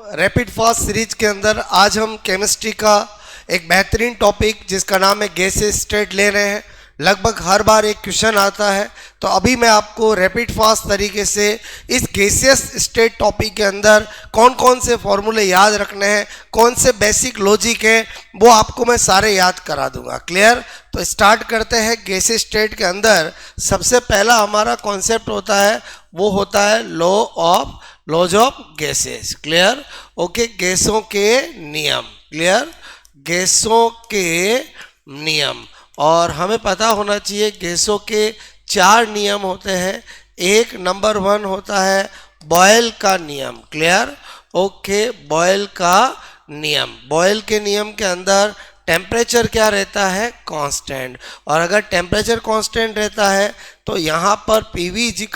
Rapid fast series के अंदर आज हम केमिस्ट्री का एक बेहतरीन टॉपिक जिसका नाम है गैसेस स्टेट ले रहे हैं। लगभग हर बार एक क्वेश्चन आता है, तो अभी मैं आपको रैपिड फास्ट तरीके से इस गैसियस स्टेट टॉपिक के अंदर कौन कौन से फॉर्मूले याद रखने हैं, कौन से बेसिक लॉजिक है, वो आपको मैं सारे याद करा दूंगा। क्लियर? तो स्टार्ट करते हैं। गैसियस स्टेट के अंदर सबसे पहला हमारा कॉन्सेप्ट होता है, वो होता है laws of gases. Clear? Okay, गैसों के नियम। क्लियर? गैसों के नियम। और हमें पता होना चाहिए गैसों के 4 नियम होते हैं। एक नंबर 1 होता है बॉयल का नियम। क्लियर? ओके, बॉयल का नियम। बॉयल के नियम के अंदर टेम्परेचर क्या रहता है? कांस्टेंट। और अगर टेम्परेचर कांस्टेंट रहता है तो यहाँ पर PV =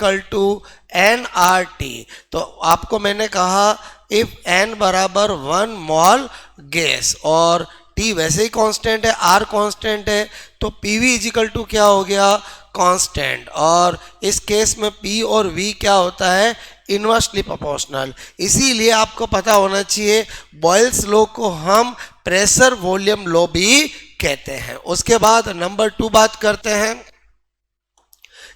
nRT। तो आपको मैंने कहा इफ n बराबर 1 मोल गैस और T वैसे ही कांस्टेंट है, R कांस्टेंट है, तो PV = क्या हो गया? कांस्टेंट। और इस केस में P और V क्या होता है? Inversely proportional. इसीलिए आपको पता होना चाहिए बॉयल्स लॉ को हम प्रेशर वॉल्यूम लॉ भी कहते हैं। उसके बाद नंबर 2 बात करते हैं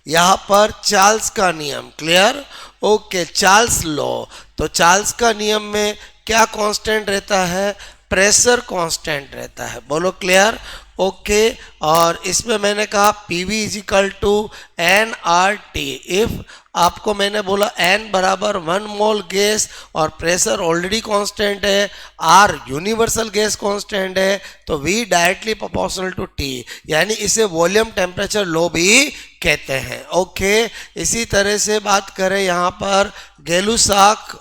यहाँ पर चार्ल्स का नियम। क्लियर? Okay, Charles law. तो चार्ल्स का नियम में क्या कांस्टेंट रहता है? प्रेशर कांस्टेंट रहता है। बोलो क्लियर? ओके, और इसमें मैंने कहा PV = nRT। इफ आपको मैंने बोला n बराबर 1 मोल गैस और प्रेशर ऑलरेडी कांस्टेंट है, R यूनिवर्सल गैस कांस्टेंट है, तो V directly proportional to T, यानी इसे वॉल्यूम टेम्परेचर लॉ भी कहते हैं। ओके, इसी तरह से बात करें यहाँ पर गैलुसाक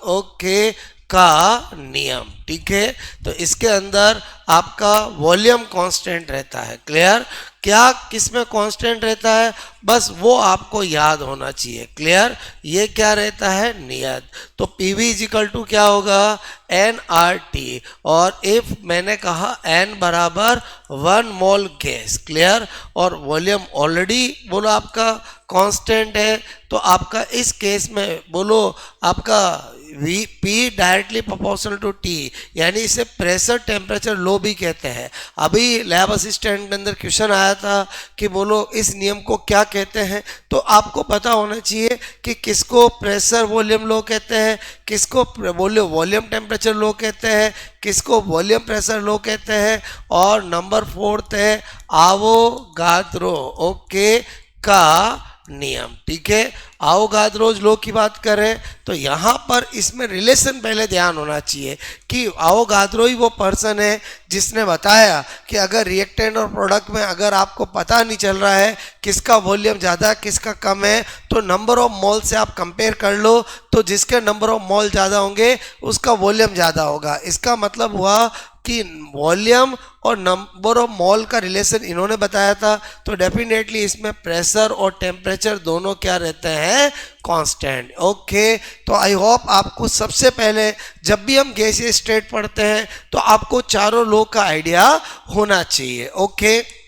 का नियम। ठीक है? तो इसके अंदर आपका वॉल्यूम कांस्टेंट रहता है। क्लियर? क्या किसमें कांस्टेंट रहता है? बस वो आपको याद होना चाहिए। क्लियर? ये क्या रहता है? नियत। तो PV = क्या होगा? nRT। और इफ मैंने कहा n बराबर 1 मोल गैस। क्लियर? और वॉल्यूम ऑलरेडी बोलो आपका कांस्टेंट है, तो आपका इस केस में बोलो आपका P directly proportional to T, यानी इसे प्रेशर टेम्परेचर लॉ भी कहते हैं। अभी लैब असिस्टेंट के अंदर क्वेश्चन आया था कि बोलो इस नियम को क्या कहते हैं, तो आपको पता होना चाहिए कि किसको प्रेशर वॉल्यूम लॉ कहते हैं, किसको वॉल्यूम टेम्परेचर लॉ कहते हैं, किसको वॉल्यूम प्रेशर लॉ कहते हैं। और नंबर 4 है आवोगाद्रो का नियम। ठीक है? आवोगाद्रो लॉ की बात करें तो यहाँ पर इसमें रिलेशन पहले ध्यान होना चाहिए कि आवोगाद्रो ही वो पर्सन है जिसने बताया कि अगर रिएक्टेंट और प्रोडक्ट में अगर आपको पता नहीं चल रहा है किसका वॉल्यूम ज़्यादा किसका कम है, तो नंबर ऑफ मोल से आप कंपेयर कर लो, तो जिसके नंबर ऑफ मोल ज़्यादा होंगे उसका वॉल्यूम ज़्यादा होगा। इसका मतलब हुआ कि वॉल्यूम और नंबर ऑफ मोल का रिलेशन इन्होंने बताया था, तो डेफिनेटली इसमें प्रेशर और टेम्परेचर दोनों क्या रहते हैं? कांस्टेंट। ओके, तो आई होप आपको सबसे पहले जब भी हम गैसियस स्टेट पढ़ते हैं तो आपको चारों लॉ का आइडिया होना चाहिए। ओके,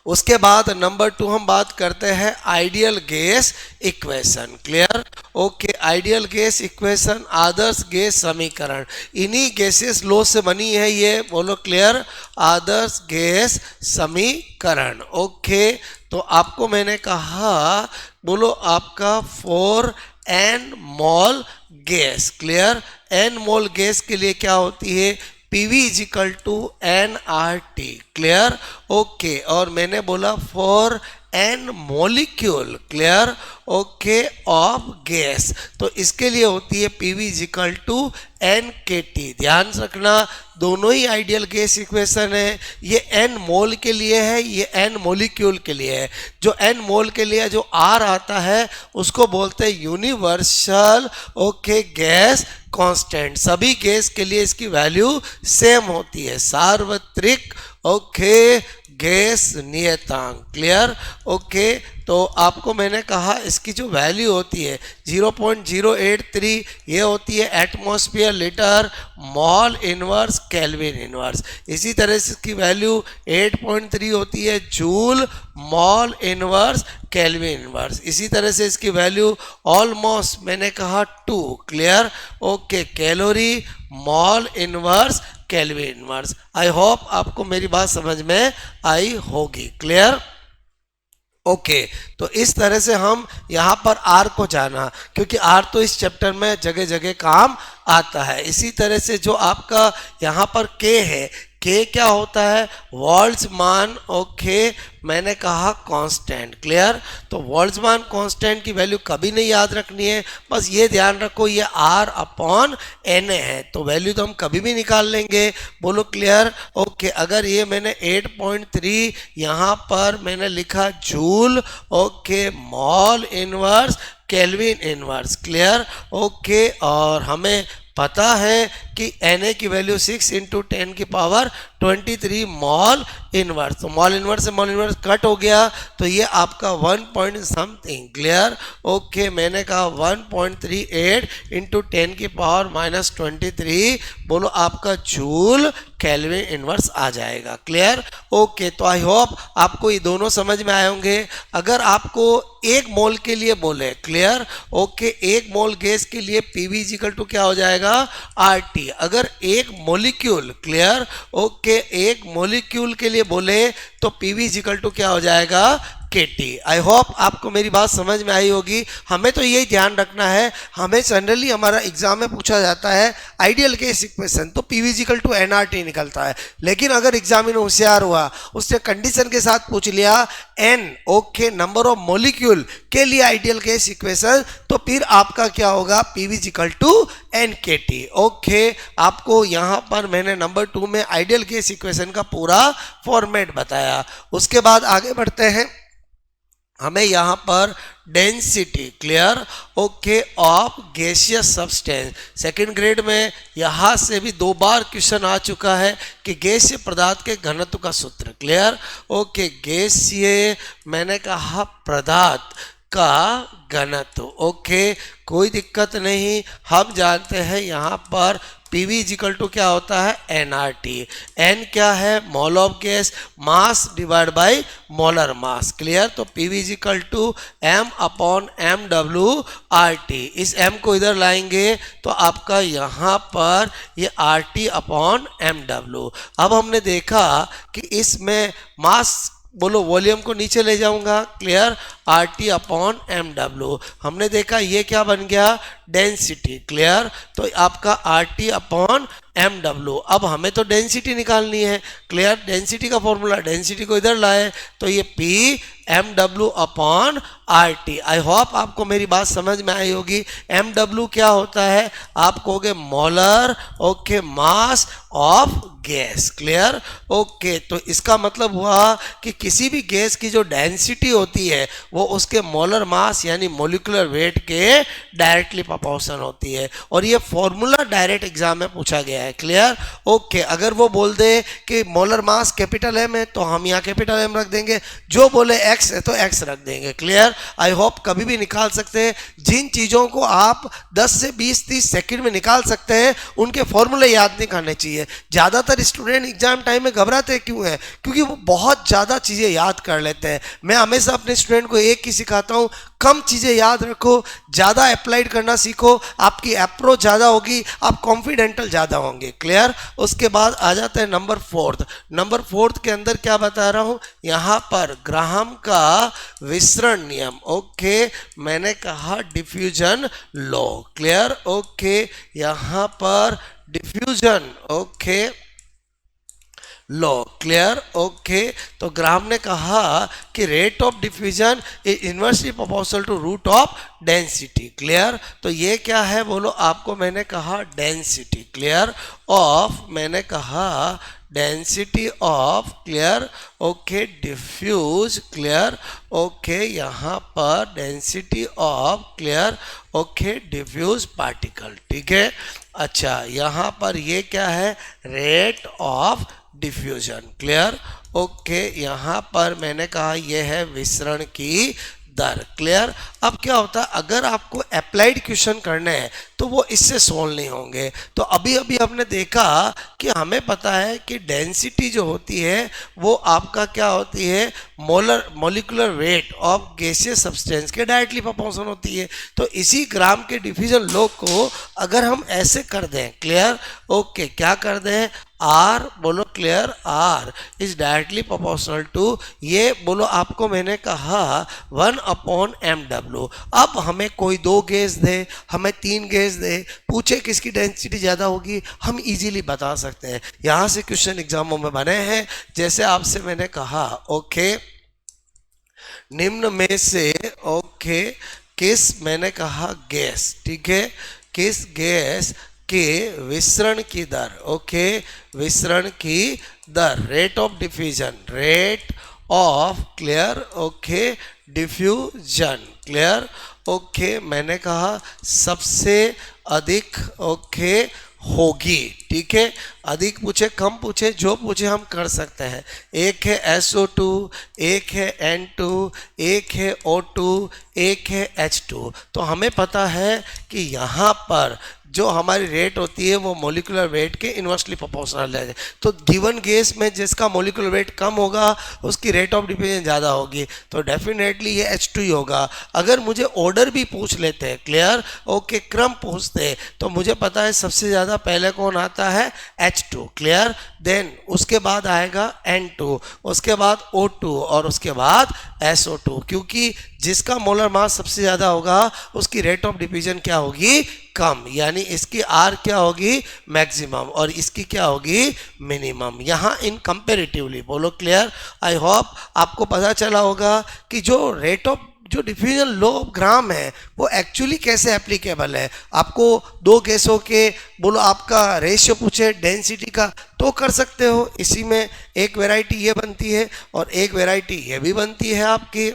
उसके बाद नंबर 2 हम बात करते हैं ideal gas equation. Clear? Okay, ideal gas equation, आदर्श गैस समीकरण, इन्हीं गैसेस लॉ से बनी है ये। बोलो क्लियर? आदर्श गैस समीकरण। ओके, तो आपको मैंने कहा बोलो आपका 4n mole gas. Clear? n mole gas के लिए क्या होती है? PV = nRT। क्लियर? ओके, और मैंने बोला 4n molecule. Clear? Okay, of gas, तो इसके लिए होती है PV = nKT। ध्यान रखना दोनों ही आइडियल गैस इक्वेशन है। ये n मोल के लिए है, ये n मोलिक्यूल के लिए है। जो n मोल के लिए जो R आता है उसको बोलते हैं यूनिवर्सल गैस कांस्टेंट। सभी गैस के लिए इसकी वैल्यू सेम होती है, सार्वत्रिक गैस नियतांक। क्लियर? ओके, तो आपको मैंने कहा इसकी जो वैल्यू होती है 0.083, ये होती है atmosphere litre mall inverse kelvin inverse. इसी तरह से इसकी वैल्यू 8.3 होती है joule mall inverse kelvin inverse. इसी तरह से इसकी वैल्यू ऑलमोस्ट मैंने कहा 2। Clear? Okay, calorie mall inverse kelvin inverse. आई होप आपको मेरी बात समझ में आई होगी। क्लियर? ओके, तो इस तरह से हम यहाँ पर आर को जाना, क्योंकि आर तो इस चैप्टर में जगह जगह काम आता है। इसी तरह से जो आपका यहाँ पर के है, के क्या होता है? बोल्ट्जमान। ओके, मैंने कहा कांस्टेंट। क्लियर? तो बोल्ट्जमान कांस्टेंट की वैल्यू कभी नहीं याद रखनी है, बस ये ध्यान रखो ये आर अपॉन एन है, तो वैल्यू तो हम कभी भी निकाल लेंगे। बोलो क्लियर? ओके, अगर ये मैंने 8.3 यहाँ पर मैंने लिखा joule, okay, mall inverse kelvin inverse. Clear? Okay, और हमें पता है कि Na की वैल्यू 6 इंटू 10 की पावर 23 मॉल इनवर्स। तो मॉल इनवर्स से मॉल इनवर्स कट हो गया, तो ये आपका 1 पॉइंट समथिंग। क्लियर? ओके, मैंने कहा 1.38 इंटू 10 की पावर -23, बोलो आपका जूल केल्विन इनवर्स आ जाएगा। क्लियर? ओके, तो आई होप आपको ये दोनों समझ में आए होंगे। अगर आपको एक मोल के लिए बोले, क्लियर? ओके, एक मोल गैस के लिए पीवी इक्वल टू क्या हो जाएगा? आरटी। अगर एक मोलिक्यूल, क्लियर? ओके, एक मोलिक्यूल के लिए बोले तो पीवी इक्वल टू क्या हो जाएगा? केटी। आई होप आपको मेरी बात समझ में आई होगी। हमें तो यही ध्यान रखना है, हमें जनरली हमारा एग्जाम में पूछा जाता है आइडियल केस इक्वेशन, तो पीवी इक्वल टू एनआरटी निकलता है। लेकिन अगर एग्जामिनर होशियार हुआ, उसने कंडीशन के साथ पूछ लिया N, okay, number of molecule के लिए आइडियल केस इक्वेशन, तो फिर आपका क्या होगा? पीवी इक्वल टू एन के टी। ओके, आपको यहाँ पर मैंने नंबर 2 में आइडियल केस इक्वेशन का पूरा फॉर्मेट बताया। उसके बाद आगे बढ़ते हैं। हमें यहाँ पर density, clear? Okay, of gaseous substance, second grade में यहाँ से भी 2 बार क्वेश्चन आ चुका है कि गैसीय पदार्थ के घनत्व का सूत्र। क्लियर? ओके, गैसीय मैंने कहा पदार्थ का घनत्व। ओके, कोई दिक्कत नहीं, हम जानते हैं यहाँ पर पीवी इक्वल टू क्या होता है? एनआरटी। एन क्या है? Mole of gas, mass divide by molar mass. Clear? तो PV equal to M upon M W R T. इस एम को इधर लाएंगे तो आपका यहाँ पर ये R T upon M W. अब हमने देखा कि इसमें मास, बोलो वॉल्यूम को नीचे ले जाऊंगा। Clear? R T upon M W. हमने देखा ये क्या बन गया? डेंसिटी। क्लियर? तो आपका R T upon M W. अब हमें तो डेंसिटी निकालनी है। क्लियर? डेंसिटी का फॉर्मूला, डेंसिटी को इधर लाए तो ये P M W upon R T. I hope आपको मेरी बात समझ में आई होगी। एम डब्ल्यू क्या होता है? आप कहोगे molar, okay, mass of gas. Clear? Okay, तो इसका मतलब हुआ कि किसी भी गैस की जो डेंसिटी होती है वो उसके मोलर मास यानी मोलिकुलर वेट के डायरेक्टली प्रोपोर्शनल होती है, और ये फॉर्मूला डायरेक्ट एग्जाम में पूछा गया है। क्लियर? ओके, अगर वो बोल दे कि मोलर मास कैपिटल एम है तो हम यहाँ कैपिटल एम रख देंगे, जो बोले एक्स है तो एक्स रख देंगे। क्लियर? आई होप कभी भी निकाल सकते हैं। जिन चीज़ों को आप 10 से 20-30 सेकंड में निकाल सकते हैं उनके फॉर्मूले याद नहीं करने चाहिए। ज़्यादातर स्टूडेंट एग्जाम टाइम में घबराते क्यों हैं? क्योंकि वो बहुत ज़्यादा चीज़ें याद कर लेते हैं। मैं हमेशा अपने स्टूडेंट को एक ही सिखाता हूँ, कम चीज़ें याद रखो, ज़्यादा अप्लाइड करना सीखो, आपकी अप्रोच ज़्यादा होगी, आप कॉन्फिडेंटल ज़्यादा होंगे। क्लियर? उसके बाद आ जाता है नंबर 4। नंबर 4 के अंदर क्या बता रहा हूँ? यहाँ पर ग्राहम का विसरण नियम। ओके, मैंने कहा डिफ्यूजन लॉ। क्लियर? ओके, यहाँ पर diffusion, okay, law. Clear? Okay, तो ग्राहम ने कहा कि rate of diffusion is inversely proportional to root of density. Clear? तो ये क्या है? बोलो आपको मैंने कहा डेंसिटी। क्लियर? ऑफ, मैंने कहा density of, clear, okay, diffuse. Clear? Okay, यहाँ पर density of, clear, okay, diffuse particle. ठीक है? अच्छा, यहाँ पर ये क्या है? Rate of diffusion. Clear? Okay, यहाँ पर मैंने कहा यह है विसरण की दर। क्लियर? अब क्या होता है, अगर आपको अप्लाइड क्वेश्चन करने हैं तो वो इससे सोल्व नहीं होंगे। तो अभी अभी हमने देखा कि हमें पता है कि डेंसिटी जो होती है वो आपका क्या होती है, molecular weight of gaseous substance के डायरेक्टली प्रोपोर्शनल होती है। तो इसी ग्राम के डिफिजन लॉ को अगर हम ऐसे कर दें, क्लियर? ओके, क्या कर दें, आर बोलो, clear, R is directly proportional to, ये बोलो आपको मैंने कहा 1/mw। अब हमें कोई 2 गैस दे, हमें 3 गैस दे, पूछे किसकी डेंसिटी ज़्यादा होगी, हम इजीली बता सकते हैं। यहाँ से क्वेश्चन एग्जामों में बने हैं। जैसे आपसे मैंने कहा, ओके, निम्न में से ओके किस, मैंने कहा गैस, ठीक है, किस गैस के विसरण की दर, ओके, विसरण की दर, rate of diffusion, rate of, clear, okay, diffusion, clear, okay, मैंने कहा सबसे अधिक, ओके, होगी। ठीक है, अधिक पूछे कम पूछे जो पूछे हम कर सकते हैं। एक है SO2, एक है N2, एक है O2, एक है H2। तो हमें पता है कि यहाँ पर जो हमारी रेट होती है वो मोलिकुलर वेट के इन्वर्सली प्रोपोर्शनल है। तो गिवन गैस में जिसका मोलिकुलर वेट कम होगा उसकी रेट ऑफ डिफ्यूजन ज़्यादा होगी, तो डेफिनेटली ये H2 ही होगा। अगर मुझे ऑर्डर भी पूछ लेते हैं, क्लियर, ओके, क्रम पूछते हैं, तो मुझे पता है सबसे ज़्यादा पहले कौन आता है, H2, क्लियर, देन उसके बाद आएगा N2, उसके बाद O2 और उसके बाद SO2। क्योंकि जिसका मोलर मास सबसे ज़्यादा होगा उसकी रेट ऑफ डिफ्यूजन क्या होगी, कम, यानी इसकी R क्या होगी, मैक्सिमम, और इसकी क्या होगी, मिनिमम। यहाँ इन कंपेरेटिवली बोलो, क्लियर। आई होप आपको पता चला होगा कि जो रेट ऑफ जो डिफ्यूजन लॉ ऑफ ग्राम है वो एक्चुअली कैसे एप्लीकेबल है। आपको 2 गैसों के बोलो आपका रेशियो पूछे डेंसिटी का तो कर सकते हो, इसी में एक वैरायटी ये बनती है और एक वैरायटी ये भी बनती है आपकी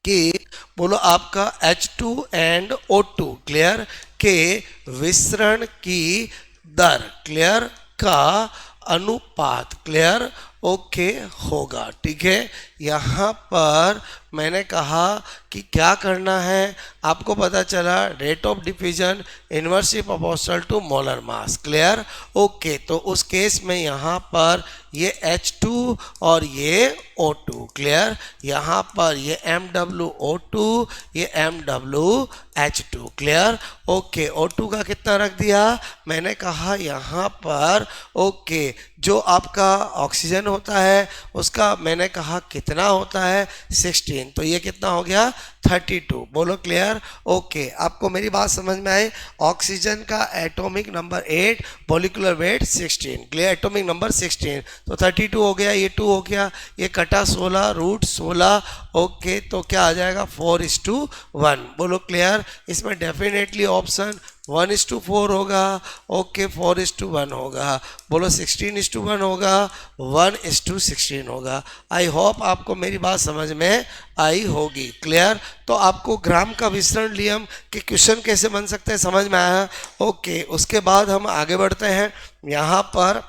कि बोलो आपका H2 एंड O2, क्लियर, के विसरण की दर, क्लियर, का अनुपात, क्लियर, ओके, होगा। ठीक है, यहाँ पर मैंने कहा कि क्या करना है, आपको पता चला rate of diffusion inversely proportional to molar mass, clear, okay. तो उस केस में यहाँ पर ये H2 और ये O2, क्लियर, यहाँ पर ये MwO2, ये MwH2, क्लियर, ओके। O2 का कितना रख दिया, मैंने कहा यहाँ पर, ओके, जो आपका ऑक्सीजन होता है उसका मैंने कहा कितना होता है, 16, तो ये कितना हो गया, 32, बोलो, क्लियर, ओके। आपको मेरी बात समझ में आई, ऑक्सीजन का atomic number 8, molecular weight 16, clear, atomic number 16, तो 32 हो गया, ये 2 हो गया, ये कटा 16 रूट 16, ओके, तो क्या आ जाएगा, 4:1, बोलो, क्लियर। इसमें डेफिनेटली ऑप्शन 1:4 होगा, ओके, 4:1 होगा, बोलो 16:1 होगा, 1:16 होगा। आई होप आपको मेरी बात समझ में आई होगी, क्लियर। तो आपको ग्राम का विसरण नियम के क्वेश्चन कैसे बन सकते हैं समझ में आया, ओके। उसके बाद हम आगे बढ़ते हैं, यहाँ पर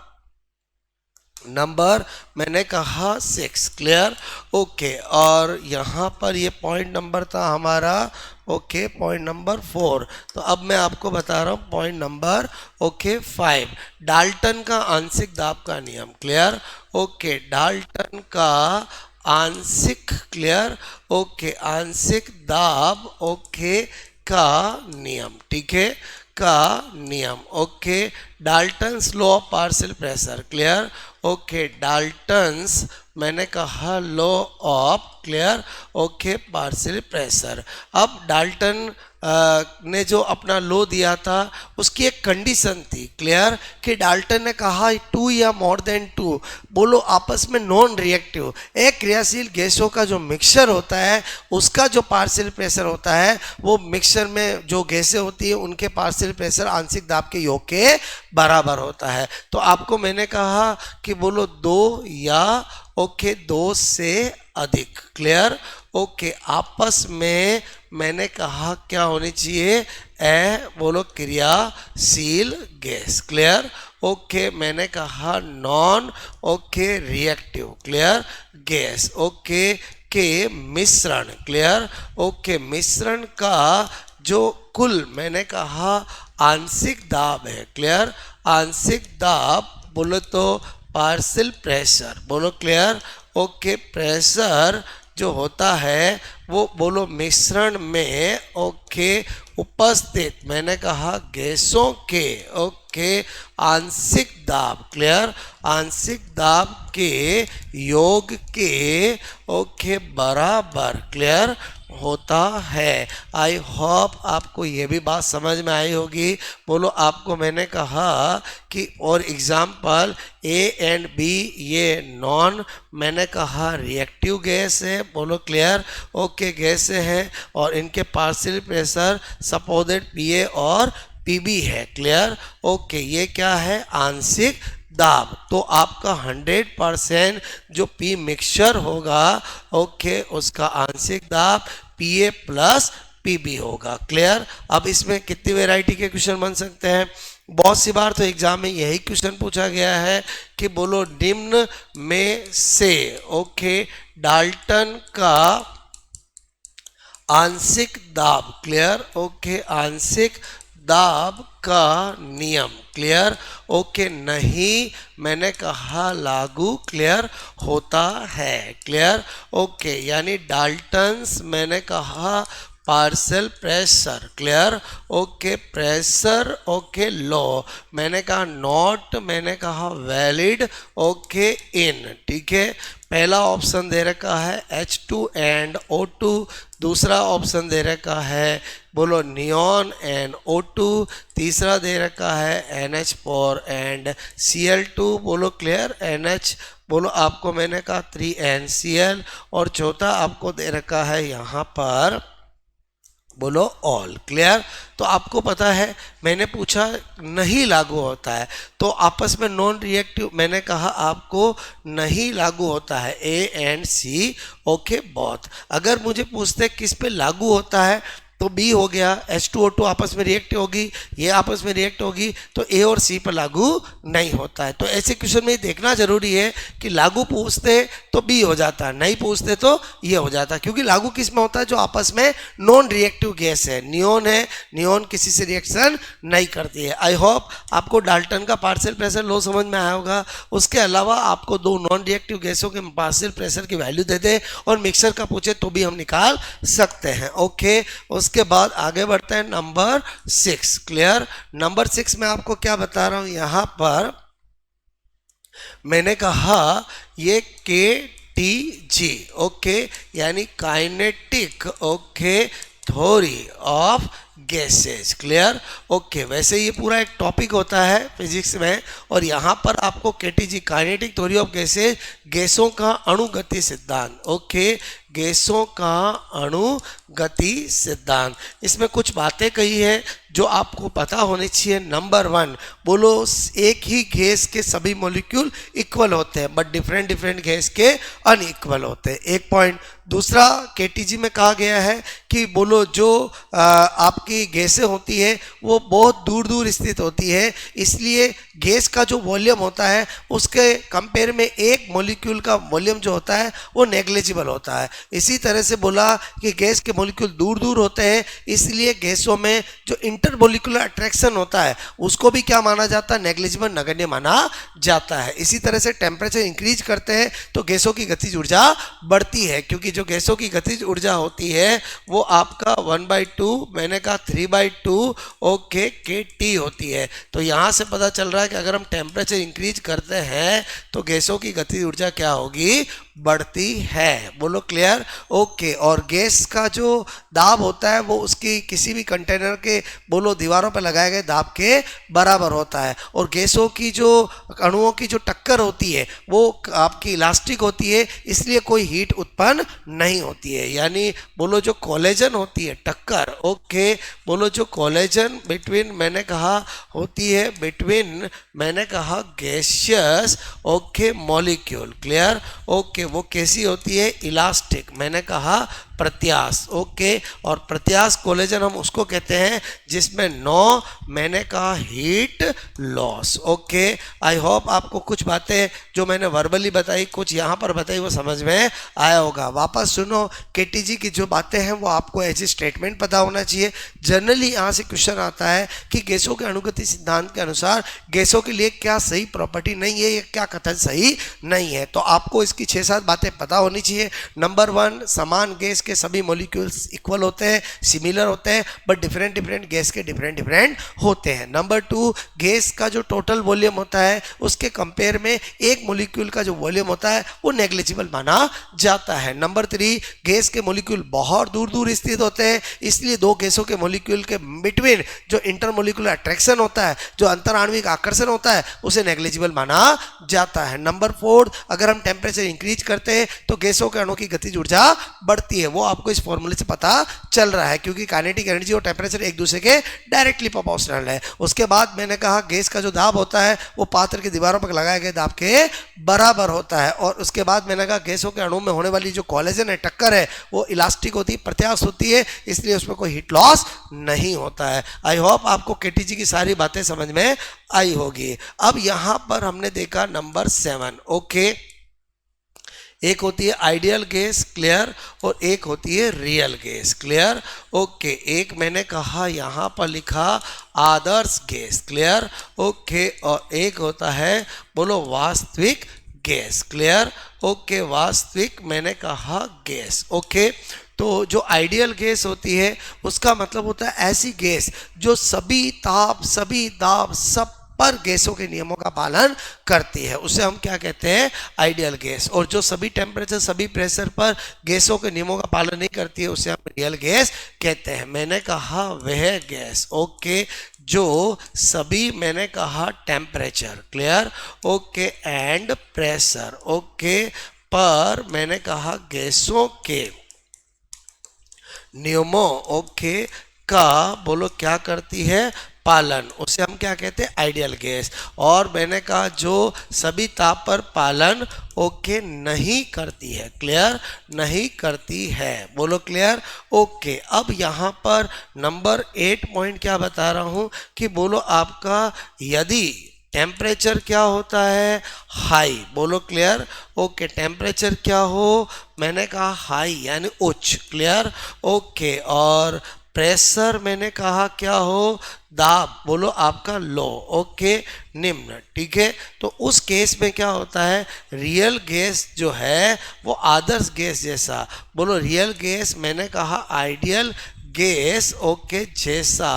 नंबर मैंने कहा 6, क्लियर, ओके, और यहाँ पर ये पॉइंट नंबर था हमारा, ओके, पॉइंट नंबर 4। तो अब मैं आपको बता रहा हूँ पॉइंट नंबर, ओके, 5, डाल्टन का आंशिक दाब का नियम, क्लियर, ओके, डाल्टन का आंशिक, क्लियर, ओके, आंशिक दाब, ओके, का नियम, ठीक है, का नियम, okay, Dalton's law of partial pressure, clear, okay, Dalton's मैंने कहा law of, clear, okay, partial pressure. अब डाल्टन ने जो अपना लॉ दिया था उसकी एक कंडीशन थी, क्लियर, कि डाल्टन ने कहा 2 या मोर देन 2, बोलो आपस में नॉन रिएक्टिव, एक क्रियाशील गैसों का जो मिक्सचर होता है उसका जो पार्शियल प्रेशर होता है वो मिक्सचर में जो गैसें होती है उनके पार्शियल प्रेशर आंशिक दाब के योग के बराबर होता है। तो आपको मैंने कहा कि बोलो 2 या, ओके, 2 से अधिक, क्लियर, ओके, आपस में मैंने कहा क्या होनी चाहिए, बोलो क्रियाशील गैस, क्लियर। ओके मैंने कहा non okay reactive, clear gas. Okay के मिश्रण, क्लियर। ओके मिश्रण का जो कुल मैंने कहा आंशिक दाब है, क्लियर। आंशिक दाब बोलो तो पार्शियल प्रेशर, बोलो क्लियर। ओके प्रेशर जो होता है वो बोलो मिश्रण में ओके उपस्थित मैंने कहा गैसों के ओके आंशिक दाब, क्लियर। आंशिक दाब के योग के ओके बराबर, क्लियर होता है। आई होप आपको ये भी बात समझ में आई होगी। बोलो आपको मैंने कहा कि और एग्जाम्पल ए एंड बी ये नॉन मैंने कहा रिएक्टिव गैस है, बोलो क्लियर। ओके गैस है और इनके पार्शियल प्रेशर सपोजिट पीए और पीबी है, क्लियर। ओके ये क्या है आंशिक दाब। तो आपका 100% जो पी मिक्सचर होगा ओके उसका आंशिक दाब पीए प्लस पीबी होगा, क्लियर। अब इसमें कितनी वैरायटी के क्वेश्चन बन सकते हैं? बहुत सी बार तो एग्जाम में यही क्वेश्चन पूछा गया है कि बोलो निम्न में से ओके डाल्टन का आंशिक दाब, क्लियर। ओके आंशिक दाब का नियम, क्लियर। ओके नहीं मैंने कहा लागू, क्लियर होता है, क्लियर। ओके यानी डाल्टन्स मैंने कहा partial pressure, clear. Okay pressure okay law मैंने कहा नॉट मैंने कहा वैलिड ओके इन, ठीक है। पहला ऑप्शन दे रखा है H2 एंड O2, दूसरा ऑप्शन दे रखा है बोलो नियॉन एंड O2, तीसरा दे रखा है NH4 एंड Cl2, बोलो क्लियर। NH बोलो आपको मैंने कहा 3NCl और चौथा आपको दे रखा है यहाँ पर बोलो ऑल, क्लियर। तो आपको पता है मैंने पूछा नहीं लागू होता है तो आपस में नॉन रिएक्टिव मैंने कहा आपको नहीं लागू होता है A and C okay both. अगर मुझे पूछते किस पे लागू होता है तो बी हो गया, H2O2 आपस में रिएक्ट होगी, ये आपस में रिएक्ट होगी तो ए और सी पर लागू नहीं होता है। तो ऐसे क्वेश्चन में देखना जरूरी है कि लागू पूछते तो बी हो जाता है, नहीं पूछते तो ये हो जाता है, क्योंकि लागू किस में होता है जो आपस में नॉन रिएक्टिव गैस है। नियॉन है, नियॉन किसी से रिएक्शन नहीं करती है। आई होप आपको डाल्टन का पार्शियल प्रेशर लॉ समझ में आया होगा। उसके अलावा आपको दो नॉन रिएक्टिव गैसों के पार्शियल प्रेशर की वैल्यू दे दे और मिक्सर का पूछे तो भी हम निकाल सकते हैं, ओके। उसके बाद आगे बढ़ते हैं नंबर 6, क्लियर। नंबर 6 में आपको क्या बता रहा हूं यहां पर मैंने कहा ये KTG ओके यानी kinetic okay theory of gases, clear okay. वैसे ये पूरा एक टॉपिक होता है फिजिक्स में और यहाँ पर आपको KTG kinetic theory of gases गैसों का अणुगति सिद्धांत ओके, गैसों का अणुगति सिद्धांत, इसमें कुछ बातें कही है जो आपको पता होनी चाहिए। नंबर 1 बोलो एक ही गैस के सभी मॉलिक्यूल इक्वल होते हैं बट डिफरेंट डिफरेंट गैस के अनइक्वल होते हैं, एक पॉइंट। दूसरा KTG में कहा गया है कि बोलो जो आपकी गैसें होती है वो बहुत दूर दूर स्थित होती है, इसलिए गैस का जो वॉल्यूम होता है उसके कंपेयर में एक मॉलिक्यूल का वॉल्यूम जो होता है वो नेग्लिजिबल होता है। इसी तरह से बोला कि गैस के मॉलिक्यूल दूर दूर होते हैं, इसलिए गैसों में जो इंटरमॉलिक्यूलर अट्रैक्शन होता है उसको भी क्या माना जाता है, नेग्लिजिबल नगण्य माना जाता है। इसी तरह से टेम्परेचर इंक्रीज करते हैं तो गैसों की गतिज ऊर्जा बढ़ती है, क्योंकि जो गैसों की गतिज ऊर्जा होती है वो आपका 1/2 मैंने कहा 3/2 ओके KT होती है। तो यहाँ से पता चल रहा है कि अगर हम टेम्परेचर इंक्रीज करते हैं तो गैसों की गतिज ऊर्जा क्या होगी, बढ़ती है, बोलो क्लियर ओके। और गैस का जो दाब होता है वो उसकी किसी भी कंटेनर के बोलो दीवारों पर लगाए गए दाब के बराबर होता है, और गैसों की जो अणुओं की जो टक्कर होती है वो आपकी इलास्टिक होती है, इसलिए कोई हीट उत्पन्न नहीं होती है। यानी बोलो जो कोलेजन होती है टक्कर ओके, बोलो जो कोलेजन बिटवीन मैंने कहा होती है बिटवीन मैंने कहा gaseous okay molecule, clear okay, वो कैसी होती है, इलास्टिक मैंने कहा प्रत्याश। ओके, और प्रत्याश कोलेजन हम उसको कहते हैं जिसमें नो मैंने कहा हीट लॉस। ओके, आई होप आपको कुछ बातें जो मैंने वर्बली बताई, कुछ यहाँ पर बताई, वो समझ में आया होगा। वापस सुनो, केटीजी की जो बातें हैं वो आपको एज ए स्टेटमेंट पता होना चाहिए। जनरली यहाँ से क्वेश्चन आता है कि गैसों के अणुगति सिद्धांत के अनुसार गैसों के लिए क्या सही प्रॉपर्टी नहीं है या क्या कथन सही नहीं है, तो आपको इसकी 6-7 बातें पता होनी चाहिए। नंबर 1, समान गैस के सभी मॉलिक्यूल्स इक्वल होते हैं, सिमिलर होते हैं, बट डिफरेंट डिफरेंट गैस के डिफरेंट डिफरेंट होते हैं। नंबर 2, गैस का जो टोटल वॉल्यूम होता है उसके कंपेयर में एक मॉलिक्यूल का जो वॉल्यूम होता है वो नेग्लिजिबल माना जाता है। नंबर 3, गैस के मॉलिक्यूल बहुत दूर दूर स्थित होते हैं, इसलिए दो गैसों के मॉलिक्यूल के बिटवीन जो इंटरमॉलिक्यूलर अट्रैक्शन होता है, जो अंतराण्विक आकर्षण होता है, उसे नेग्लिजिबल माना जाता है। नंबर 4, अगर हम टेम्परेचर इंक्रीज करते हैं तो गैसों के अणुओं की गतिज ऊर्जा बढ़ती है। वो आपको इस फॉर्मूले से पता चल रहा है, क्योंकि काइनेटिक एनर्जी और टेम्परेचर एक दूसरे के डायरेक्टली प्रोपोर्शनल है। उसके बाद मैंने कहा गैस का जो दाब होता है वो पात्र की दीवारों पर लगाए गए दाब के बराबर होता है। और उसके बाद मैंने कहा गैसों के अणु में होने वाली जो कोलिजन है, टक्कर है, वो इलास्टिक होती है, प्रत्यास्थ होती है, इसलिए उसमें कोई हीट लॉस नहीं होता है। आई होप आपको केटीजी की सारी बातें समझ में आई होगी। अब यहां पर हमने देखा नंबर 7। ओके, एक होती है आइडियल गैस, क्लियर, और एक होती है रियल गैस, क्लियर। ओके, एक मैंने कहा यहां पर लिखा आदर्श गैस, क्लियर। ओके, और एक होता है बोलो वास्तविक गैस, क्लियर। ओके, वास्तविक मैंने कहा गैस। ओके, तो जो आइडियल गैस होती है उसका मतलब होता है ऐसी गैस जो सभी ताप, सभी दाब, सब पर गैसों के नियमों का पालन करती है, उसे हम क्या कहते हैं, आइडियल गैस। और जो सभी टेम्परेचर, सभी प्रेशर पर गैसों के नियमों का पालन नहीं करती है उसे हम रियल गैस कहते हैं। मैंने कहा वह गैस, ओके, जो सभी मैंने कहा temperature, clear, okay, and pressure, okay, पर मैंने कहा गैसों के नियमों, ओके, का बोलो क्या करती है, पालन, उसे हम क्या कहते हैं, आइडियल गैस। और मैंने कहा जो सभी ताप पर पालन ओके नहीं करती है, क्लियर, नहीं करती है, बोलो क्लियर। ओके, अब यहाँ पर नंबर 8 पॉइंट क्या बता रहा हूँ कि बोलो आपका यदि टेम्परेचर क्या होता है, हाई, बोलो क्लियर। ओके, टेम्परेचर क्या हो, मैंने कहा हाई यानी उच्च, क्लियर। ओके, और प्रेशर मैंने कहा क्या हो, दाब, बोलो आपका लो, ओके, निम्न, ठीक है। तो उस केस में क्या होता है, रियल गैस जो है वो आदर्श गैस जैसा, बोलो रियल गैस मैंने कहा आइडियल गैस, ओके, जैसा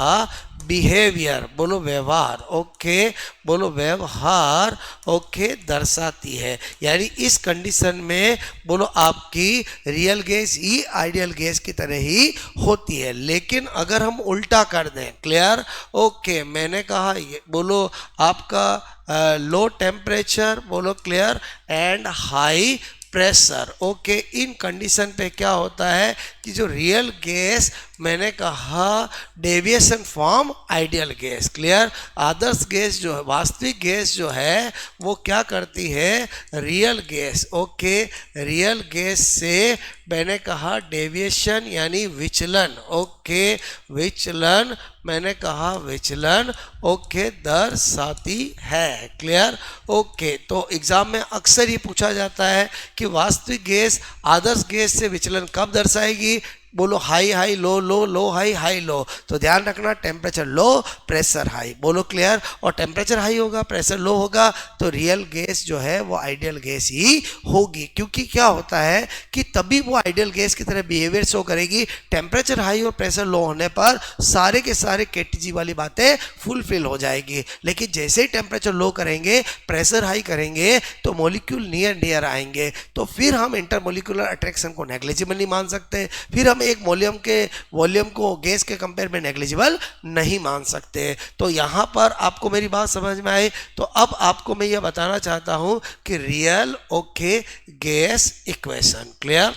बिहेवियर, बोलो व्यवहार, ओके, बोलो व्यवहार, ओके, दर्शाती है। यानी इस कंडीशन में बोलो आपकी रियल गैस ही आइडियल गैस की तरह ही होती है। लेकिन अगर हम उल्टा कर दें, क्लियर, ओके, मैंने कहा बोलो आपका लो टेम्परेचर, बोलो clear, and high pressure, okay, in condition पे क्या होता है कि जो रियल गैस मैंने कहा deviation from ideal gas, clear, आदर्श गैस जो है, वास्तविक गैस जो है वो क्या करती है, real gas, okay, real gas से मैंने कहा डेविएशन यानी विचलन, ओके, विचलन, मैंने कहा विचलन, ओके, दर्शाती है, क्लियर। ओके, तो एग्जाम में अक्सर ये पूछा जाता है कि वास्तविक गैस आदर्श गैस से विचलन कब दर्शाएगी, बोलो हाई हाई लो लो लो हाई हाई लो। तो ध्यान रखना टेम्परेचर लो प्रेशर हाई, बोलो क्लियर। और टेम्परेचर हाई होगा प्रेशर लो होगा तो रियल गैस जो है वो आइडियल गैस ही होगी, क्योंकि क्या होता है कि तभी वो आइडियल गैस की तरह बिहेवियर शो करेगी। टेम्परेचर हाई और प्रेशर लो होने पर सारे के सारे केटीजी वाली बातें फुलफिल हो जाएगी, लेकिन जैसे ही टेम्परेचर लो करेंगे, प्रेशर हाई करेंगे तो मॉलिक्यूल नियर नियर आएंगे, तो फिर हम इंटरमॉलिक्यूलर अट्रैक्शन को नेग्लिजिबल नहीं मान सकते, फिर हम एक वॉल्यूम को गैस के कंपेयर में नेग्लिजिबल नहीं मान सकते। तो यहां पर आपको मेरी बात समझ में आई, तो अब आपको मैं यह बताना चाहता हूं कि real okay gas equation, clear.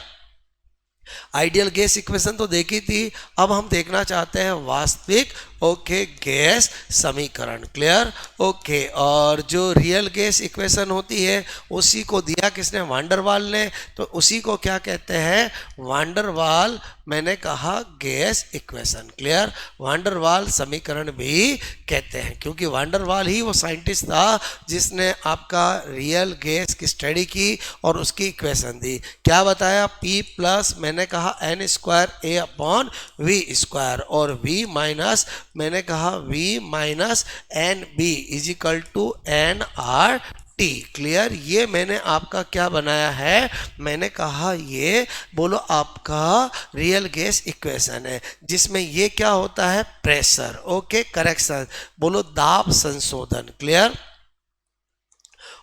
Ideal gas equation तो देखी थी, अब हम देखना चाहते हैं वास्तविक ओके गैस समीकरण। क्लियर। ओके और जो रियल गैस इक्वेशन होती है उसी को दिया किसने, वान डर वाल ने, तो उसी को क्या कहते हैं, वान डर वाल, मैंने कहा गैस इक्वेशन। क्लियर। वान डर वाल समीकरण भी कहते हैं क्योंकि वान डर वाल ही वो साइंटिस्ट था जिसने आपका रियल गैस की स्टडी की और उसकी इक्वेशन दी। क्या बताया, P प्लस मैंने कहा N square A upon V square और V माइनस मैंने कहा V minus N B is equal to N R T. Clear. ये मैंने आपका क्या बनाया है, मैंने कहा ये बोलो आपका रियल गैस इक्वेशन है जिसमें ये क्या होता है, प्रेशर। ओके करेक्शन, बोलो दाब संशोधन। क्लियर।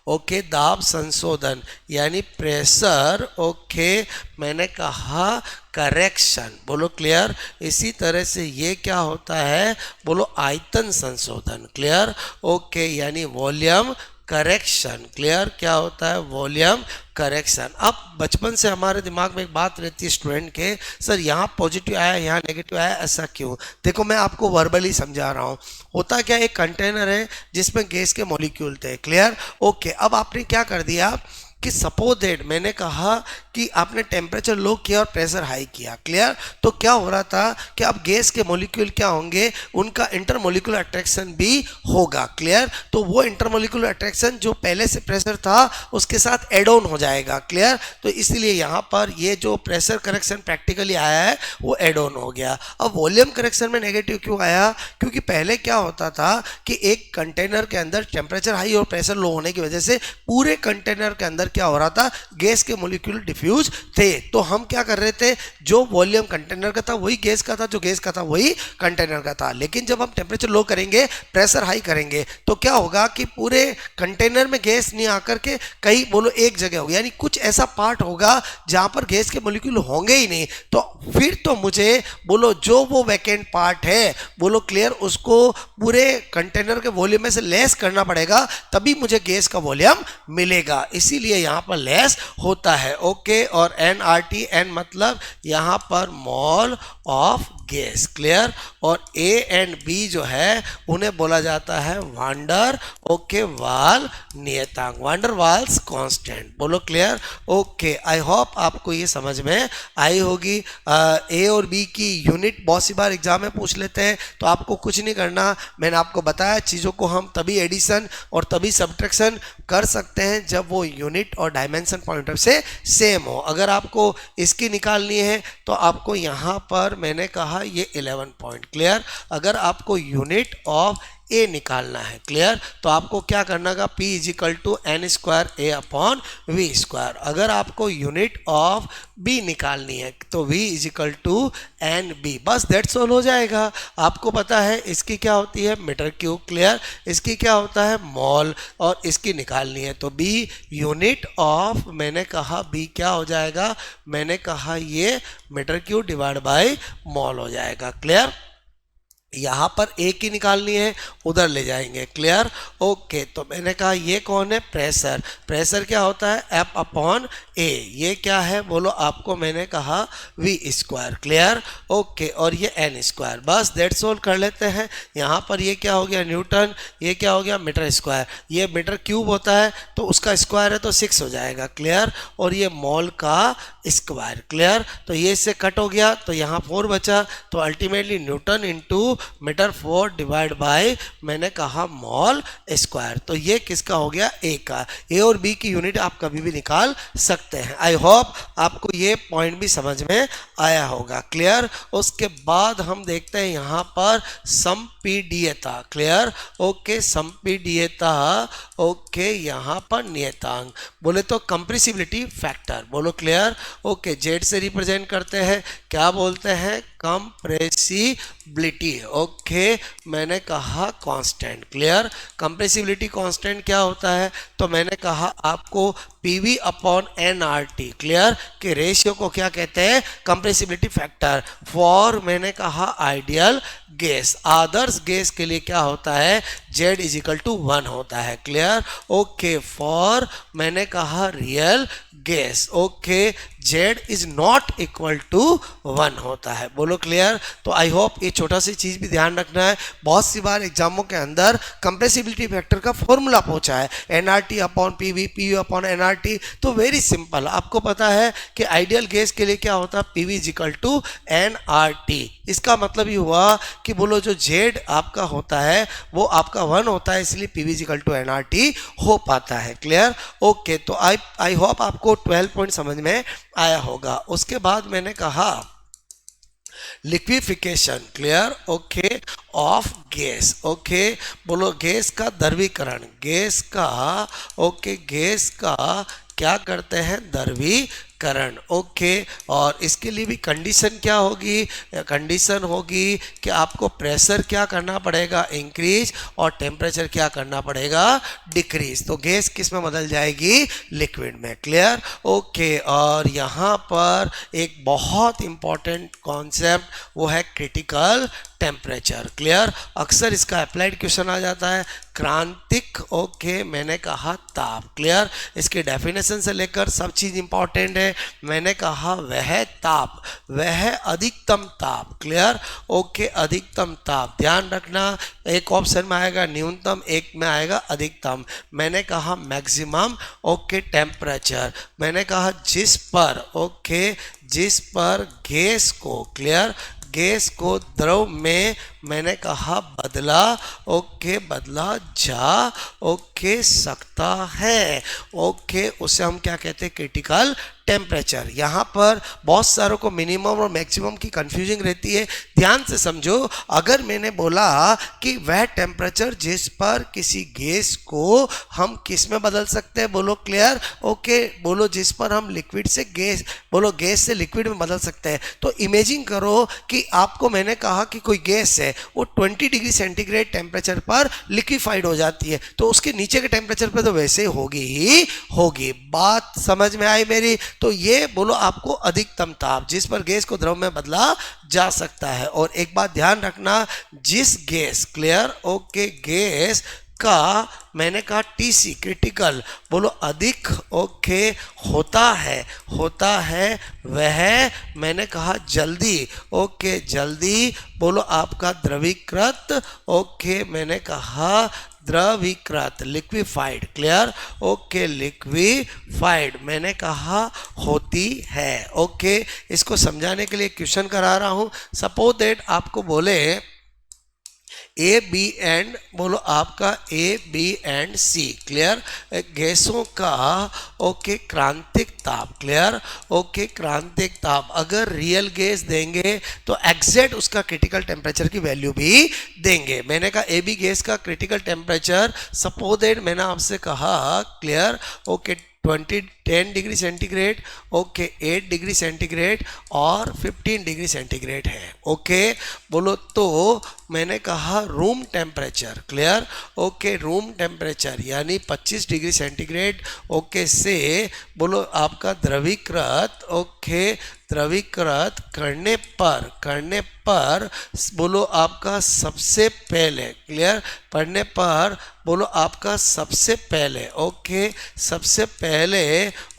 ओके दाब संशोधन यानी प्रेशर। ओके मैंने कहा करेक्शन। बोलो क्लियर। इसी तरह से ये क्या होता है, बोलो आयतन संशोधन। क्लियर। ओके यानी वॉल्यूम करेक्शन। क्लियर। क्या होता है, वॉल्यूम करेक्शन। अब बचपन से हमारे दिमाग में एक बात रहती है स्टूडेंट के, सर यहाँ पॉजिटिव आया यहाँ नेगेटिव आया, ऐसा क्यों। देखो मैं आपको वर्बली समझा रहा हूँ। होता क्या, एक कंटेनर है जिसमें गैस के मॉलिक्यूल थे। क्लियर। ओके अब आपने क्या कर दिया कि सपोज दैट मैंने कहा कि आपने टेम्परेचर लो किया और प्रेशर हाई किया। क्लियर। तो क्या हो रहा था कि अब गैस के मॉलिक्यूल क्या होंगे, उनका इंटरमोलिकुलर अट्रैक्शन भी होगा। क्लियर। तो वो इंटरमोलिकुलर अट्रैक्शन जो पहले से प्रेशर था उसके साथ एड ऑन हो जाएगा। क्लियर। तो इसलिए यहाँ पर ये जो प्रेशर करेक्शन प्रैक्टिकली आया है वो एड ऑन हो गया। अब वॉल्यूम करेक्शन में नेगेटिव क्यों आया, क्योंकि पहले क्या होता था कि एक कंटेनर के अंदर टेम्परेचर हाई और प्रेशर लो होने की वजह से पूरे कंटेनर के अंदर क्या हो रहा था, गैस के मॉलिक्यूल डिफ्यूज थे। तो हम क्या कर रहे थे, जो वॉल्यूम कंटेनर का था वही गैस का था, जो गैस का था वही कंटेनर का था। लेकिन जब हम टेम्परेचर लो करेंगे, प्रेशर हाई करेंगे, तो क्या होगा कि पूरे कंटेनर में गैस नहीं आकर के कहीं बोलो एक जगह होगी, यानी कुछ ऐसा पार्ट होगा जहां पर गैस के मॉलिक्यूल होंगे ही नहीं। तो फिर तो मुझे बोलो जो वो वैकेंट पार्ट है, बोलो क्लियर, उसको पूरे कंटेनर के वॉल्यूम में से लेस करना पड़ेगा, तभी मुझे गैस का वॉल्यूम मिलेगा। इसीलिए यहां पर लेस होता है। ओके और NRT, एन मतलब यहां पर मॉल ऑफ गैस। क्लियर। और A एंड B जो है उन्हें बोला जाता है वान डर ओके वाल नियतांक, वान डर वाल्स कांस्टेंट। बोलो क्लियर। ओके आई होप आपको ये समझ में आई होगी। A और B की यूनिट बहुत सी बार एग्जाम में पूछ लेते हैं, तो आपको कुछ नहीं करना, मैंने आपको बताया चीज़ों को हम तभी एडिशन और तभी सब्ट्रैक्शन कर सकते हैं जब वो यूनिट और डायमेंशन पॉइंट ऑफ से सेम हो। अगर आपको इसकी निकालनी है तो आपको यहाँ पर मैंने कहा ये 11 पॉइंट। क्लियर। अगर आपको यूनिट ऑफ ए निकालना है, क्लियर, तो आपको क्या करना होगा, P is equal to N square A upon V square. अगर आपको यूनिट ऑफ बी निकालनी है तो V is equal to N B, बस दैट्स ऑल हो जाएगा। आपको पता है इसकी क्या होती है, मीटर क्यूब। क्लियर। इसकी क्या होता है, मॉल, और इसकी निकालनी है तो B यूनिट ऑफ, मैंने कहा B क्या हो जाएगा, मैंने कहा ये meter cube divide by mole हो जाएगा। क्लियर। यहाँ पर ए की निकालनी है, उधर ले जाएंगे। क्लियर। ओके तो मैंने कहा ये कौन है, प्रेशर। प्रेशर क्या होता है, एफ अपॉन ए। ये क्या है, बोलो आपको मैंने कहा वी स्क्वायर। क्लियर। ओके और ये एन स्क्वायर, बस दैट्स ऑल कर लेते हैं। यहाँ पर ये क्या हो गया, न्यूटन, ये क्या हो गया, मीटर स्क्वायर। ये मीटर क्यूब होता है तो उसका स्क्वायर है तो 6 हो जाएगा। क्लियर। और ये मॉल का स्क्वायर। क्लियर। तो ये इससे कट हो गया तो यहाँ 4 बचा, तो ultimately newton into meter 4 divide by मैंने कहा मॉल स्क्वायर। तो ये किसका हो गया, ए का। ए और बी की यूनिट आप कभी भी निकाल सकते हैं। आई होप आपको ये पॉइंट भी समझ में आया होगा। क्लियर। उसके बाद हम देखते हैं यहाँ पर संपीड्यता। क्लियर। ओके संपीड्यता। ओके यहाँ पर नियतांक, बोले तो कंप्रेसिबिलिटी फैक्टर। बोलो क्लियर। ओके जेड से रिप्रेजेंट करते हैं, क्या बोलते हैं, कंप्रेसिबिलिटी। ओके मैंने कहा कांस्टेंट। क्लियर। कंप्रेसिबिलिटी कांस्टेंट क्या होता है, तो मैंने कहा आपको पीवी अपॉन एनआरटी। क्लियर कि रेशियो को क्या कहते हैं, कंप्रेसिबिलिटी फैक्टर। फॉर मैंने कहा आइडियल गैस, आदर्श गैस के लिए क्या होता है, Z इज इक्वल टू 1 होता है। Clear okay. फॉर मैंने कहा real gas, okay, Z is not equal to 1 होता है। बोलो क्लियर। तो आई होप ये छोटा सी चीज भी ध्यान रखना है, बहुत सी बार एग्जामों के अंदर कंप्रेसिबिलिटी फैक्टर का फॉर्मूला पूछा है, NRT upon PV, PV upon NRT. तो वेरी सिंपल, आपको पता है कि आइडियल गैस के लिए क्या होता है, PV is equal to NRT. इसका मतलब ये हुआ कि बोलो जो Z आपका होता है वो आपका 1 होता है, इसलिए PV is equal to NRT हो पाता है। Clear okay. तो आई होप आपको 12 पॉइंट समझ में आया होगा। उसके बाद मैंने कहा liquefaction, clear okay, of gas. Okay बोलो गैस का द्रवीकरण, गैस का ओके, गैस का क्या करते हैं, द्रवीकरण। ओके और इसके लिए भी कंडीशन क्या होगी, कंडीशन होगी कि आपको प्रेशर क्या करना पड़ेगा, इंक्रीज, और टेम्परेचर क्या करना पड़ेगा, डिक्रीज। तो गैस किस में बदल जाएगी, लिक्विड में। Clear okay. और यहाँ पर एक बहुत इंपॉर्टेंट कॉन्सेप्ट वो है क्रिटिकल टेम्परेचर। क्लियर, अक्सर इसका अप्लाइड क्वेश्चन आ जाता है, क्रांतिक ओके मैंने कहा ताप। क्लियर, इसके डेफिनेशन से लेकर सब चीज इंपॉर्टेंट है। मैंने कहा वह ताप, वह अधिकतम ताप। क्लियर ओके, अधिकतम ताप ध्यान रखना, एक ऑप्शन में आएगा न्यूनतम, एक में आएगा अधिकतम। मैंने कहा मैक्सिमम ओके टेम्परेचर, मैंने कहा जिस पर ओके, जिस पर गैस को, क्लियर, गैस को द्रव में मैंने कहा बदला ओके, बदला जा ओके सकता है। ओके उसे हम क्या कहते हैं, क्रिटिकल टेम्परेचर। यहाँ पर बहुत सारों को मिनिमम और मैक्सिमम की कंफ्यूजिंग रहती है, ध्यान से समझो। अगर मैंने बोला कि वह टेम्परेचर जिस पर किसी गैस को हम किस में बदल सकते हैं, बोलो क्लियर ओके, बोलो जिस पर हम लिक्विड से गैस, बोलो गैस से लिक्विड में बदल सकते हैं। तो इमेजिन करो कि आपको मैंने कहा कि कोई गैस है वो 20 डिग्री सेंटीग्रेड टेम्परेचर पर लिक्विफाइड हो जाती है, तो उसके नीचे के टेम्परेचर पर तो वैसे होगी ही होगी। बात समझ में आई मेरी। तो ये बोलो आपको अधिकतम ताप जिस पर गैस को द्रव में बदला जा सकता है। और एक बात ध्यान रखना, जिस गैस, क्लियर ओके, गैस का मैंने कहा टीसी क्रिटिकल बोलो अधिक ओके होता है वह मैंने कहा जल्दी ओके, जल्दी बोलो आपका द्रवीकृत ओके, मैंने कहा द्रवीकृत, लिक्विफाइड। क्लियर ओके, लिक्विफाइड मैंने कहा होती है। ओके इसको समझाने के लिए क्वेश्चन करा रहा हूं। सपोज दैट आपको बोले ए बी एंड, बोलो आपका A B and C, clear, गैसों का ओके क्रांतिक ताप। क्लियर ओके, क्रांतिक ताप अगर रियल गैस देंगे तो एग्जैक्ट उसका क्रिटिकल टेम्परेचर की वैल्यू भी देंगे। मैंने कहा ए बी गैस का क्रिटिकल टेम्परेचर सपोज दैट मैंने आपसे कहा, clear okay, 10 degree centigrade okay, 8 degree centigrade और 15 डिग्री सेंटीग्रेड है। ओके बोलो तो मैंने कहा room temperature, clear okay, room temperature यानी 25 डिग्री सेंटीग्रेड ओके से बोलो आपका द्रवीकृत ओके, द्रवीकृत करने पर बोलो आपका सबसे पहले, क्लियर, पढ़ने पर बोलो आपका सबसे पहले ओके, सबसे पहले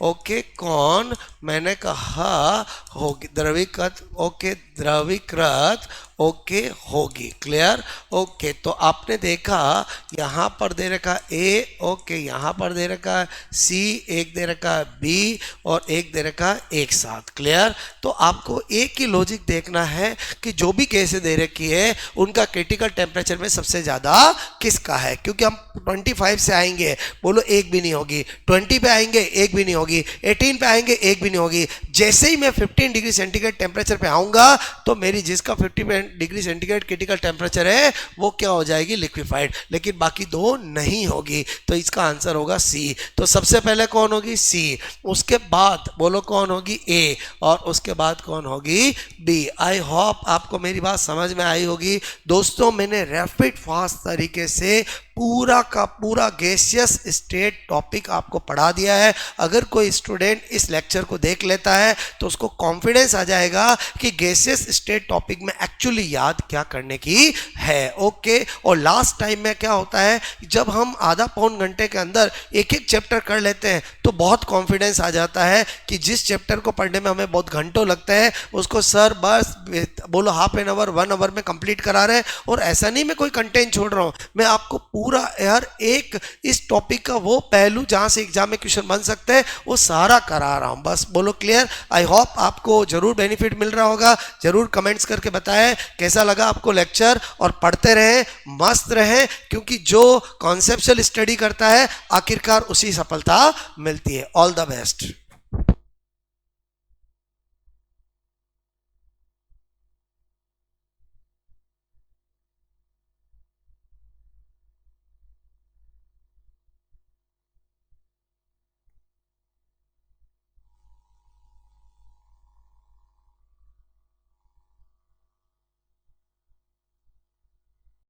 ओके कौन, मैंने कहा होगी द्रवीकृत ओके, द्रवीकृत ओके होगी। क्लियर ओके, तो आपने देखा यहाँ पर दे रखा ए ओके, यहाँ पर दे रखा सी, एक दे रखा बी और एक दे रखा एक साथ। क्लियर, तो आपको एक ही लॉजिक देखना है कि जो भी गैसें दे रखी है उनका क्रिटिकल टेम्परेचर में सबसे ज़्यादा किसका है, क्योंकि हम 25 से आएंगे बोलो एक भी नहीं होगी, 20 पे आएंगे एक भी नहीं होगी, 18 पे आएंगे एक भी नहीं होगी। जैसे ही मैं 15 डिग्री सेंटीग्रेड टेम्परेचर पे आऊँगा तो मेरी जिसका 50 डिग्री सेंटीग्रेड क्रिटिकल टेम्परेचर है वो क्या हो जाएगी, लिक्विफाइड, लेकिन बाकी दो नहीं होगी। तो इसका आंसर होगा सी। तो सबसे पहले कौन होगी, सी, उसके बाद बोलो कौन होगी, ए, और उसके बाद कौन होगी, बी। आई होप आपको मेरी बात समझ में आई होगी। दोस्तों मैंने रैपिड फास्ट तरीके से पूरा का पूरा गैसियस स्टेट टॉपिक आपको पढ़ा दिया है। अगर कोई स्टूडेंट इस लेक्चर को देख लेता है तो उसको कॉन्फिडेंस आ जाएगा कि गैसियस स्टेट टॉपिक में एक्चुअली याद क्या करने की है। ओके, और लास्ट टाइम में क्या होता है, जब हम आधा पौन घंटे के अंदर एक एक चैप्टर कर लेते हैं तो बहुत कॉन्फिडेंस आ जाता है कि जिस चैप्टर को पढ़ने में हमें बहुत घंटों लगते हैं उसको सर बस बोलो हाफ एन आवर 1 आवर में कंप्लीट करा रहे हैं। और ऐसा नहीं मैं कोई कंटेंट छोड़ रहा हूँ, मैं आपको पूरा हर एक इस टॉपिक का वो पहलू जहाँ से एग्जाम में क्वेश्चन बन सकते हैं वो सारा करा रहा हूँ। बस बोलो क्लियर। आई होप आपको जरूर बेनिफिट मिल रहा होगा। जरूर कमेंट्स करके बताएं कैसा लगा आपको लेक्चर, और पढ़ते रहें, मस्त रहें, क्योंकि जो कॉन्सेप्चुअल स्टडी करता है आखिरकार उसी सफलता मिलती है। All the best.